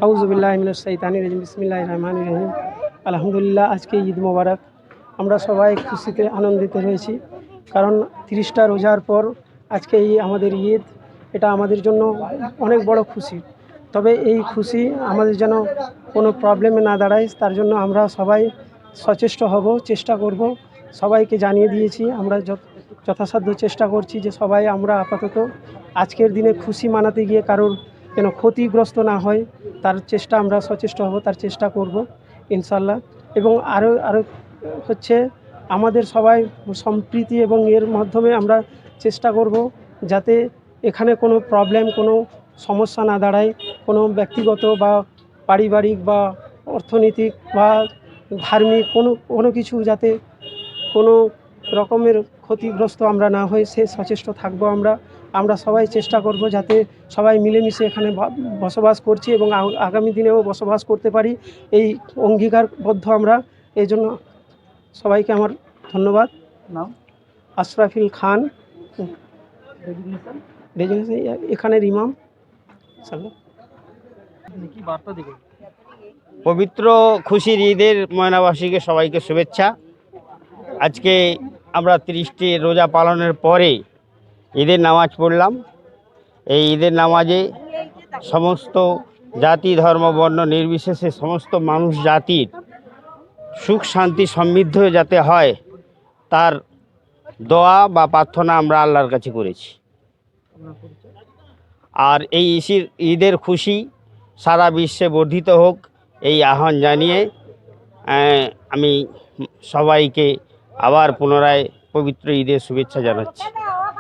আউযুবিল্লাহি মিনাশ শাইতানির রাজিম বিসমিল্লাহির রহমানির রহিম। আলহামদুলিল্লাহ, আজকে ঈদ মোবারক। আমরা সবাই খুশিতে আনন্দিত হয়েছি, কারণ 30টা রোজার পর আজকে এই আমাদের ঈদ। এটা আমাদের জন্য অনেক বড় খুশি। তবে এই খুশি আমাদের যেন কোনো প্রবলেমে না দাঁড়ায়, তার জন্য আমরা সবাই সচেষ্ট হব, চেষ্টা করব। সবাইকে জানিয়ে দিয়েছি, আমরা যথাসাধ্য চেষ্টা করছি যে সবাই আমরা আপাতত আজকের দিনে খুশি মানাতে গিয়ে কারোর যেন ক্ষতিগ্রস্ত না হয়, তার চেষ্টা আমরা সচেষ্ট হব, তার চেষ্টা করব ইনশাল্লাহ। এবং আরও হচ্ছে আমাদের সবাই সম্প্রীতি এবং এর মাধ্যমে আমরা চেষ্টা করব যাতে এখানে কোনো প্রবলেম, কোনো সমস্যা না দাঁড়ায়, কোনো ব্যক্তিগত বা পারিবারিক বা অর্থনৈতিক বা ধার্মিক কোনো কিছু যাতে কোনো রকমের ক্ষতিগ্রস্ত আমরা না হই, সে সচেষ্ট থাকবো। আমরা সবাই চেষ্টা করব যাতে সবাই মিলেমিশে এখানে বসবাস করছি এবং আগামী দিনেও বসবাস করতে পারি, এই অঙ্গীকারবদ্ধ আমরা। এই জন্য সবাইকে আমার ধন্যবাদ। নাম? আশরাফুল খান, রেজিগনেশন এখানের ইমাম। কি বার্তা দেবেন? পবিত্র খুশির ঈদের ময়নাবাসীকে সবাইকে শুভেচ্ছা। আজকে আমরা 30টি রোজা পালনের পরে ঈদের নামাজ পড়লাম। এই ঈদের নামাজে সমস্ত জাতি ধর্ম বর্ণ নির্বিশেষে সমস্ত মানুষ জাতির সুখ শান্তি সমৃদ্ধ যাতে হয়, তার দোয়া বা প্রার্থনা আমরা আল্লাহর কাছে করেছি। আর এই ঈদের খুশি সারা বিশ্বে বর্ধিত হোক, এই আহ্বান জানিয়ে আমি সবাইকে আবার পুনরায় পবিত্র ঈদের শুভেচ্ছা জানাচ্ছি।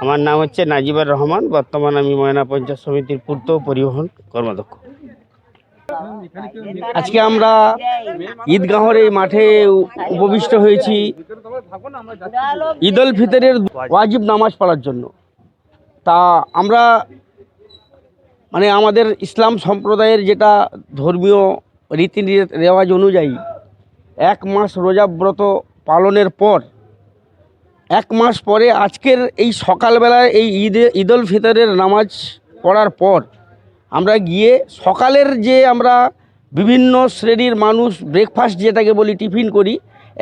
আমার নাম হচ্ছে নাজিবুর রহমান, বর্তমান আমি ময়না পঞ্চায়েত সমিতির পূর্ত পরিবহন কর্মাধ্যক্ষ। আজকে আমরা ঈদগাহর এই মাঠে উপবিষ্ট হয়েছি ঈদ উল ফিতরের ওয়াজিব নামাজ পড়ার জন্য। তা আমরা আমাদের ইসলাম সম্প্রদায়ের যেটা ধর্মীয় রীতি রেওয়াজ অনুযায়ী 1 মাস রোজা ব্রত পালনের পর 1 মাস পরে আজকের এই সকালবেলায় এই ঈদ উল ফিতরের নামাজ পড়ার পর আমরা গিয়ে সকালের যে আমরা বিভিন্ন শ্রেণীর মানুষ ব্রেকফাস্ট যেটাকে বলি টিফিন করি,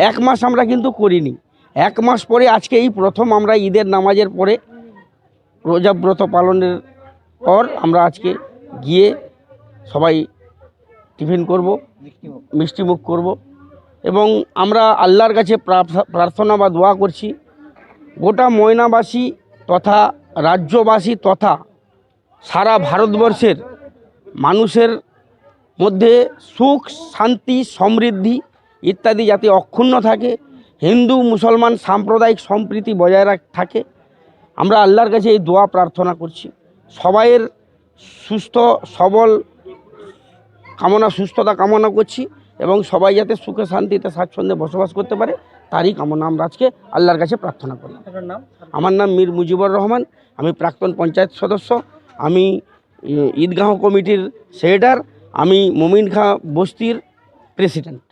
1 মাস আমরা কিন্তু করিনি। 1 মাস পরে আজকে এই প্রথম আমরা ঈদের নামাজের পরে রোজা ব্রত পালনের পর আমরা আজকে গিয়ে সবাই টিফিন করব, মিষ্টিমুখ করব এবং আমরা আল্লাহর কাছে প্রার্থনা বা দোয়া করছি গোটা ময়নাবাসী তথা রাজ্যবাসী তথা সারা ভারতবর্ষের মানুষের মধ্যে সুখ শান্তি সমৃদ্ধি ইত্যাদি যাতে অক্ষুণ্ণ থাকে, হিন্দু মুসলমান সাম্প্রদায়িক সম্প্রীতি বজায় থাকে। আমরা আল্লাহর কাছে এই দোয়া প্রার্থনা করছি। সবাইয়ের সুস্থ সবল সুস্থতা কামনা করছি এবং সবাই যাতে সুখে শান্তিতে স্বাচ্ছন্দ্যে বসবাস করতে পারে, তারই কামনা আমরা আজকে আল্লাহর কাছে প্রার্থনা করি। আমার নাম মীর মুজিবুর রহমান, আমি প্রাক্তন পঞ্চায়েত সদস্য, আমি ঈদগাহ কমিটির সেক্রেটারি, আমি মোমিন খাঁ বস্তির প্রেসিডেন্ট।